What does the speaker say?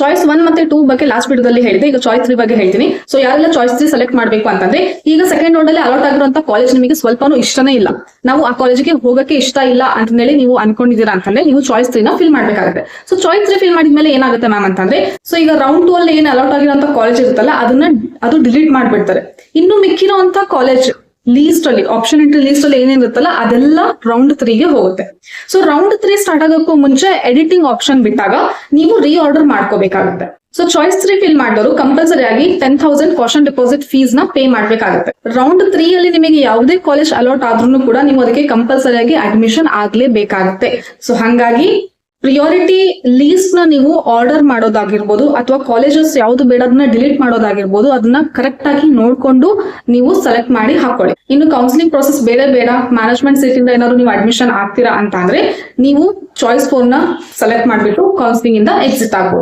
Choice 1 ಮತ್ತೆ 2 ಬಗ್ಗೆ last ವಿಡಿಯೋದಲ್ಲಿ ಹೇಳಿದೆ. ಈಗ ಚಾಯ್ಸ್ 3 ಬಗ್ಗೆ ಹೇಳ್ತೀನಿ. ಸೊ ಯಾರೆಲ್ಲ ಚಾಯ್ಸ್ 3 ಸೆಲೆಕ್ಟ್ ಮಾಡಬೇಕು ಅಂತಂದ್ರೆ, ಈಗ ಸೆಕೆಂಡ್ ರೌಂಡ್ ಅಲ್ಲಿ ಅಲಾಟ್ ಆಗಿರುವಂತ ಕಾಲೇಜ್ ನಿಮಗೆ ಸ್ವಲ್ಪನೂ ಇಷ್ಟನೇ ಇಲ್ಲ, ನಾವು ಆ ಕಾಲೇಜಿಗೆ ಹೋಗಕ್ಕೆ ಇಷ್ಟ ಇಲ್ಲ ಅಂತ ಹೇಳಿ ನೀವು ಅನ್ಕೊಂಡಿದ್ದೀರಾ ಅಂತಂದ್ರೆ ನೀವು ಚಾಯ್ಸ್ 3 ನ ಫಿಲ್ ಮಾಡ್ಬೇಕಾಗುತ್ತೆ. ಸೊ ಚಾಯ್ಸ್ 3 ಫಿಲ್ ಮಾಡಿದ್ಮೇಲೆ ಏನಾಗುತ್ತೆ ಮ್ಯಾಮ್ ಅಂತಂದ್ರೆ, ಸೊ ಈಗ ರೌಂಡ್ 2 ಅಲ್ಲಿ ಏನ್ ಅಲಾಟ್ ಆಗಿರುವಂತ ಕಾಲೇಜ್ ಇರುತ್ತಲ್ಲ ಅದು ಡಿಲೀಟ್ ಮಾಡ್ಬಿಡ್ತಾರೆ. ಇನ್ನು ಮಿಕ್ಕಿರುವಂತ ಕಾಲೇಜ್ ಲೀಸ್ಟ್ ಅಲ್ಲಿ ಆಪ್ಷನ್ ಎಂಟ್ರಿ ಲೀಸ್ಟ್ ಅಲ್ಲಿ ಏನೇನಿರುತ್ತಲ್ಲ ಅದೆಲ್ಲ ರೌಂಡ್ 3 ಗೆ ಹೋಗುತ್ತೆ. ಸೊ ರೌಂಡ್ 3 ಸ್ಟಾರ್ಟ್ ಆಗೋಕ್ಕೂ ಮುಂಚೆ ಎಡಿಟಿಂಗ್ ಆಪ್ಷನ್ ಬಿಟ್ಟಾಗ ನೀವು ರೀಆರ್ಡರ್ ಮಾಡ್ಕೋಬೇಕಾಗುತ್ತೆ. ಸೊ ಚಾಯ್ಸ್ 3 ಫಿಲ್ ಮಾಡಿದವರು ಕಂಪಲ್ಸರಿ ಆಗಿ 10,000 ಕಾಷನ್ ಡೆಪಾಸಿಟ್ ಫೀಸ್ ನ ಪೇ ಮಾಡ್ಬೇಕಾಗುತ್ತೆ. ರೌಂಡ್ 3 ಅಲ್ಲಿ ನಿಮಗೆ ಯಾವುದೇ ಕಾಲೇಜ್ ಅಲಾಟ್ ಆದ್ರೂ ಕೂಡ ನೀವು ಅದಕ್ಕೆ ಕಂಪಲ್ಸರಿ ಆಗಿ ಅಡ್ಮಿಷನ್ ಆಗ್ಲೇಬೇಕಾಗುತ್ತೆ. ಸೊ ಹಂಗಾಗಿ ಪ್ರಿಯಾರಿಟಿ ಲೀಸ್ಟ್ ನ ನೀವು ಆರ್ಡರ್ ಮಾಡೋದಾಗಿರ್ಬೋದು ಅಥವಾ ಕಾಲೇಜಸ್ ಯಾವ್ದು ಬೇಡ ಅದನ್ನ ಡಿಲೀಟ್ ಮಾಡೋದಾಗಿರ್ಬೋದು, ಅದನ್ನ ಕರೆಕ್ಟ್ ಆಗಿ ನೋಡ್ಕೊಂಡು ನೀವು ಸೆಲೆಕ್ಟ್ ಮಾಡಿ ಹಾಕೊಳ್ಳಿ. ಇನ್ನು ಕೌನ್ಸಿಲಿಂಗ್ ಪ್ರೊಸೆಸ್ ಬೇಡ ಮ್ಯಾನೇಜ್ಮೆಂಟ್ ಸೀಟ್ ಇಂದ ಏನಾದ್ರು ನೀವು ಅಡ್ಮಿಷನ್ ಆಗ್ತೀರಾ ಅಂತ ಅಂದ್ರೆ ನೀವು ಚಾಯ್ಸ್ 4 ನ ಸೆಲೆಕ್ಟ್ ಮಾಡ್ಬಿಟ್ಟು ಕೌನ್ಸಿಲಿಂಗ್ ಇಂದ ಎಕ್ಸಿಟ್ ಆಗ್ಬೋದು.